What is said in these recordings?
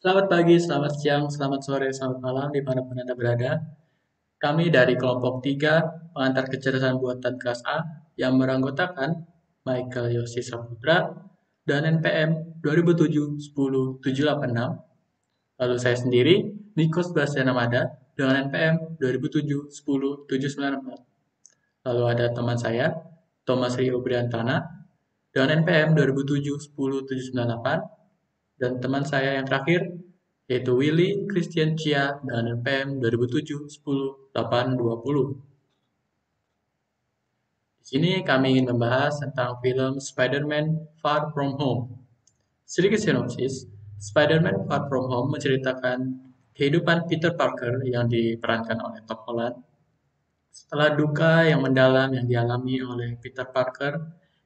Selamat pagi, selamat siang, selamat sore, selamat malam, dimanapun Anda berada. Kami dari kelompok 3 pengantar kecerdasan buatan kelas A yang beranggotakan Michael Yosi Saputra dan NPM 2007-10-786. Lalu saya sendiri, Nikos Bastiana Mada dengan NPM 2007-10-794. Lalu ada teman saya, Thomas Rio Briantana dengan NPM 2007-10-798. Dan teman saya yang terakhir, yaitu Willy Christian Chia dengan NPM 2007-10-820. Di sini kami ingin membahas tentang film Spider-Man Far From Home. Sedikit sinopsis, Spider-Man Far From Home menceritakan kehidupan Peter Parker yang diperankan oleh Tom Holland setelah duka yang mendalam yang dialami oleh Peter Parker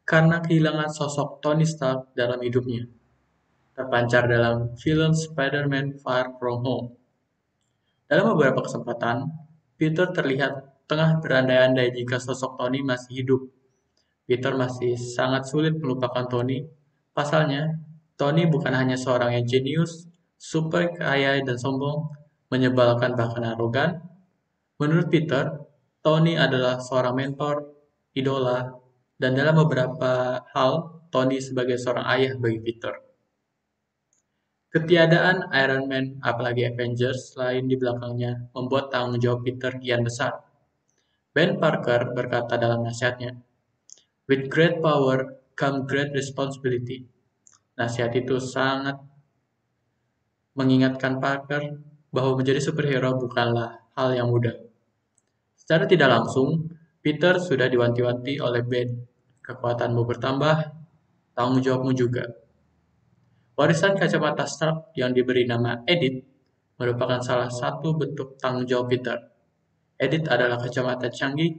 karena kehilangan sosok Tony Stark dalam hidupnya, terpancar dalam film Spider-Man Far From Home. Dalam beberapa kesempatan, Peter terlihat tengah berandai-andai jika sosok Tony masih hidup. Peter masih sangat sulit melupakan Tony. Pasalnya, Tony bukan hanya seorang yang jenius, super kaya dan sombong, menyebalkan bahkan arogan. Menurut Peter, Tony adalah seorang mentor, idola, dan dalam beberapa hal, Tony sebagai seorang ayah bagi Peter. Ketiadaan Iron Man, apalagi Avengers lain di belakangnya, membuat tanggung jawab Peter kian besar. Ben Parker berkata dalam nasihatnya, "With great power come great responsibility." Nasihat itu sangat mengingatkan Parker bahwa menjadi superhero bukanlah hal yang mudah. Secara tidak langsung, Peter sudah diwanti-wanti oleh Ben. Kekuatanmu bertambah, tanggung jawabmu juga. Warisan kacamata Stark yang diberi nama Edith merupakan salah satu bentuk tanggung jawab Peter. Edith adalah kacamata canggih.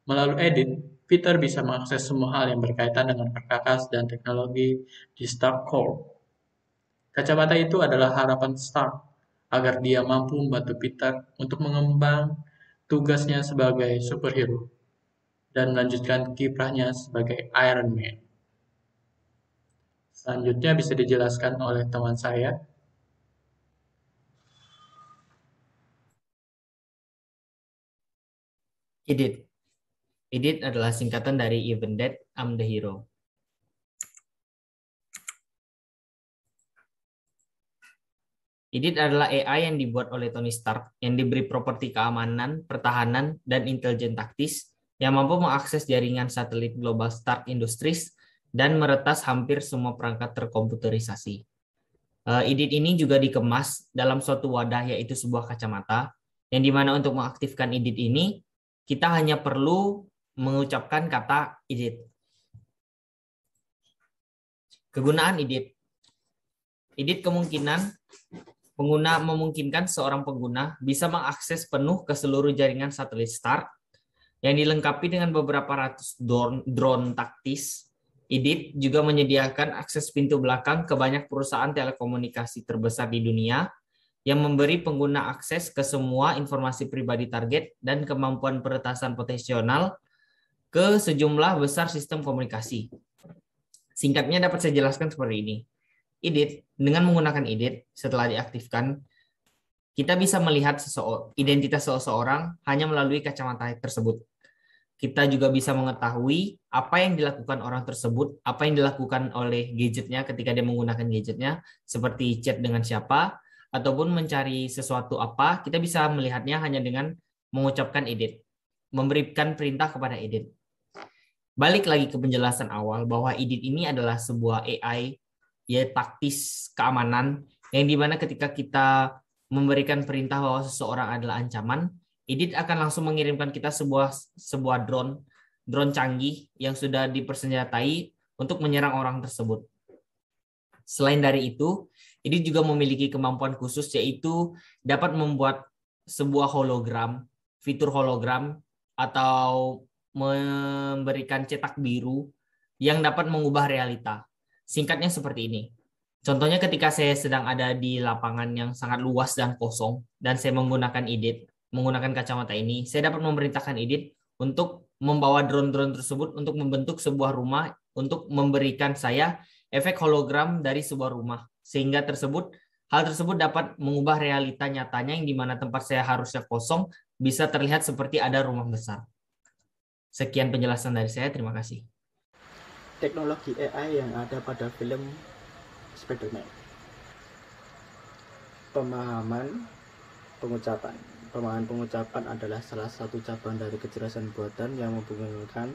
Melalui Edith, Peter bisa mengakses semua hal yang berkaitan dengan perkakas dan teknologi di Stark Corp. Kacamata itu adalah harapan Stark agar dia mampu membantu Peter untuk mengembang tugasnya sebagai superhero dan melanjutkan kiprahnya sebagai Iron Man. Selanjutnya bisa dijelaskan oleh teman saya. IDIT. IDIT adalah singkatan dari Even Dead, I'm the Hero. IDIT adalah AI yang dibuat oleh Tony Stark yang diberi properti keamanan, pertahanan, dan intelijen taktis yang mampu mengakses jaringan satelit global Stark Industries dan meretas hampir semua perangkat terkomputerisasi. IDIT ini juga dikemas dalam suatu wadah yaitu sebuah kacamata yang dimana untuk mengaktifkan IDIT ini kita hanya perlu mengucapkan kata IDIT. Kegunaan IDIT. IDIT memungkinkan seorang pengguna bisa mengakses penuh ke seluruh jaringan satelit Stark yang dilengkapi dengan beberapa ratus drone taktis. IDIT juga menyediakan akses pintu belakang ke banyak perusahaan telekomunikasi terbesar di dunia yang memberi pengguna akses ke semua informasi pribadi target dan kemampuan peretasan potensial ke sejumlah besar sistem komunikasi. Singkatnya dapat saya jelaskan seperti ini. IDIT, dengan menggunakan IDIT setelah diaktifkan, kita bisa melihat identitas seseorang hanya melalui kacamata tersebut. Kita juga bisa mengetahui apa yang dilakukan orang tersebut, apa yang dilakukan oleh gadgetnya ketika dia menggunakan gadgetnya, seperti chat dengan siapa, ataupun mencari sesuatu apa, kita bisa melihatnya hanya dengan mengucapkan IDIT, memberikan perintah kepada IDIT. Balik lagi ke penjelasan awal bahwa IDIT ini adalah sebuah AI ya taktis keamanan yang dimana ketika kita memberikan perintah bahwa seseorang adalah ancaman, IDIT akan langsung mengirimkan kita sebuah drone canggih yang sudah dipersenjatai untuk menyerang orang tersebut. Selain dari itu, IDIT juga memiliki kemampuan khusus yaitu dapat membuat sebuah hologram, fitur hologram atau memberikan cetak biru yang dapat mengubah realita. Singkatnya seperti ini. Contohnya ketika saya sedang ada di lapangan yang sangat luas dan kosong dan saya menggunakan IDIT, menggunakan kacamata ini, saya dapat memerintahkan IDIT untuk membawa drone-drone tersebut untuk membentuk sebuah rumah untuk memberikan saya efek hologram dari sebuah rumah. Sehingga tersebut Hal tersebut dapat mengubah realita nyatanya yang di mana tempat saya harusnya kosong bisa terlihat seperti ada rumah besar. Sekian penjelasan dari saya, terima kasih. Teknologi AI yang ada pada film Spider-Man. Pemahaman pengucapan. Pemahaman pengucapan adalah salah satu cabang dari kecerdasan buatan yang menghubungkan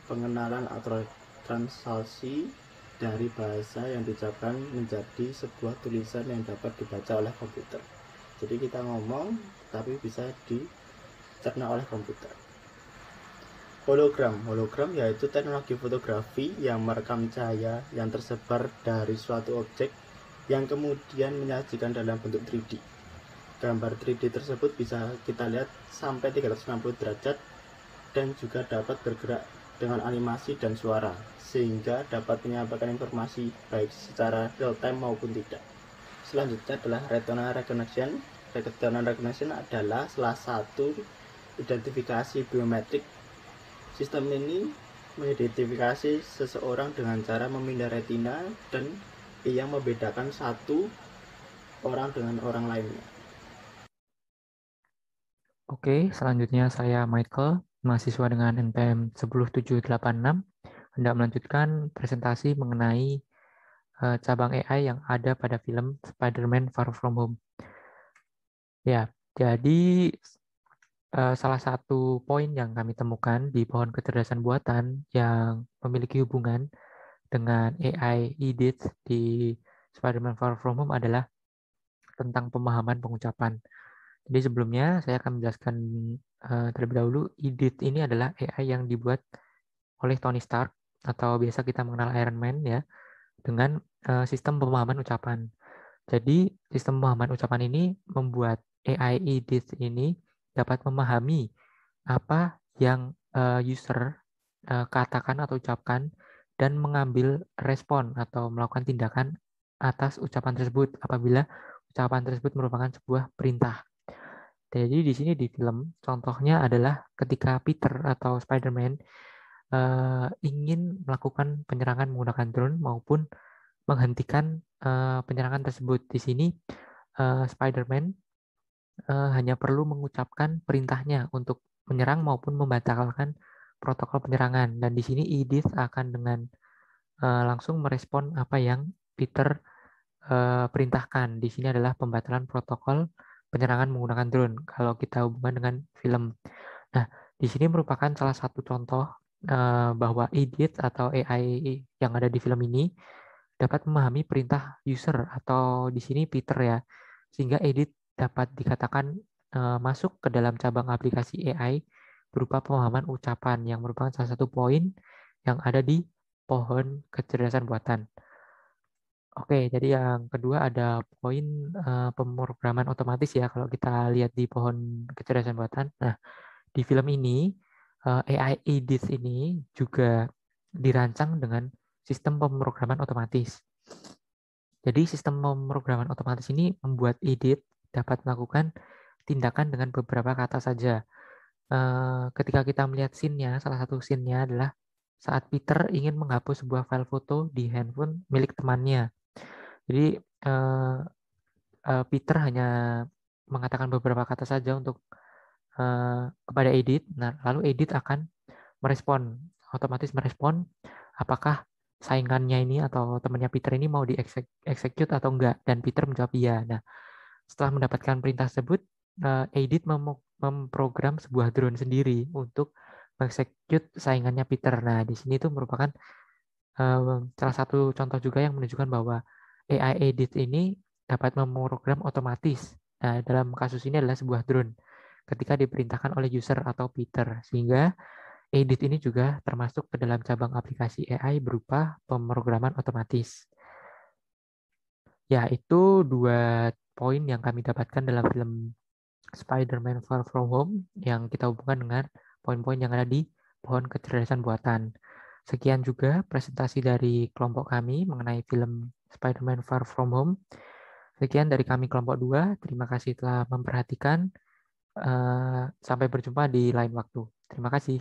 pengenalan atau translasi dari bahasa yang diucapkan menjadi sebuah tulisan yang dapat dibaca oleh komputer. Jadi kita ngomong tapi bisa dicerna oleh komputer. Hologram yaitu teknologi fotografi yang merekam cahaya yang tersebar dari suatu objek yang kemudian menyajikan dalam bentuk 3D. Gambar 3D tersebut bisa kita lihat sampai 360 derajat dan juga dapat bergerak dengan animasi dan suara, sehingga dapat menyampaikan informasi baik secara real time maupun tidak. Selanjutnya adalah retinal recognition. Retinal recognition adalah salah satu identifikasi biometrik. Sistem ini mengidentifikasi seseorang dengan cara memindai retina dan yang membedakan satu orang dengan orang lainnya. Oke, selanjutnya saya Michael, mahasiswa dengan NPM 10786, hendak melanjutkan presentasi mengenai cabang AI yang ada pada film Spider-Man Far From Home. Ya, jadi salah satu poin yang kami temukan di pohon kecerdasan buatan yang memiliki hubungan dengan AI edit di Spider-Man Far From Home adalah tentang pemahaman pengucapan. Jadi sebelumnya saya akan menjelaskan terlebih dahulu, edit ini adalah AI yang dibuat oleh Tony Stark atau biasa kita mengenal Iron Man ya, dengan sistem pemahaman ucapan. Jadi sistem pemahaman ucapan ini membuat AI edit ini dapat memahami apa yang user katakan atau ucapkan dan mengambil respon atau melakukan tindakan atas ucapan tersebut apabila ucapan tersebut merupakan sebuah perintah. Jadi di sini di film contohnya adalah ketika Peter atau Spider-Man ingin melakukan penyerangan menggunakan drone maupun menghentikan penyerangan tersebut. Di sini Spider-Man hanya perlu mengucapkan perintahnya untuk menyerang maupun membatalkan protokol penyerangan. Dan di sini Edith akan dengan langsung merespon apa yang Peter perintahkan. Di sini adalah pembatalan protokol penyerangan menggunakan drone kalau kita hubungkan dengan film. Nah, di sini merupakan salah satu contoh bahwa Edith atau AI yang ada di film ini dapat memahami perintah user atau di sini Peter ya, sehingga Edith dapat dikatakan masuk ke dalam cabang aplikasi AI berupa pemahaman ucapan yang merupakan salah satu poin yang ada di pohon kecerdasan buatan. Oke, jadi yang kedua ada poin pemrograman otomatis ya kalau kita lihat di pohon kecerdasan buatan. Nah, di film ini AI Edith ini juga dirancang dengan sistem pemrograman otomatis. Jadi sistem pemrograman otomatis ini membuat Edith dapat melakukan tindakan dengan beberapa kata saja. Ketika kita melihat scene-nya, salah satu scene-nya adalah saat Peter ingin menghapus sebuah file foto di handphone milik temannya. Jadi Peter hanya mengatakan beberapa kata saja untuk kepada Edith. Nah, lalu Edith akan otomatis merespon apakah saingannya ini atau temannya Peter ini mau di-execute atau enggak, dan Peter menjawab iya. Nah, setelah mendapatkan perintah tersebut, Edith memprogram sebuah drone sendiri untuk execute saingannya Peter. Nah, di sini itu merupakan salah satu contoh juga yang menunjukkan bahwa AI Edith ini dapat memprogram otomatis. Nah, dalam kasus ini adalah sebuah drone ketika diperintahkan oleh user atau Peter, sehingga Edith ini juga termasuk ke dalam cabang aplikasi AI berupa pemrograman otomatis. Ya, itu dua poin yang kami dapatkan dalam film Spider-Man Far From Home yang kita hubungkan dengan poin-poin yang ada di pohon kecerdasan buatan. Sekian juga presentasi dari kelompok kami mengenai film Spider-Man Far From Home. Sekian dari kami kelompok 2. Terima kasih telah memperhatikan. Sampai berjumpa di lain waktu. Terima kasih.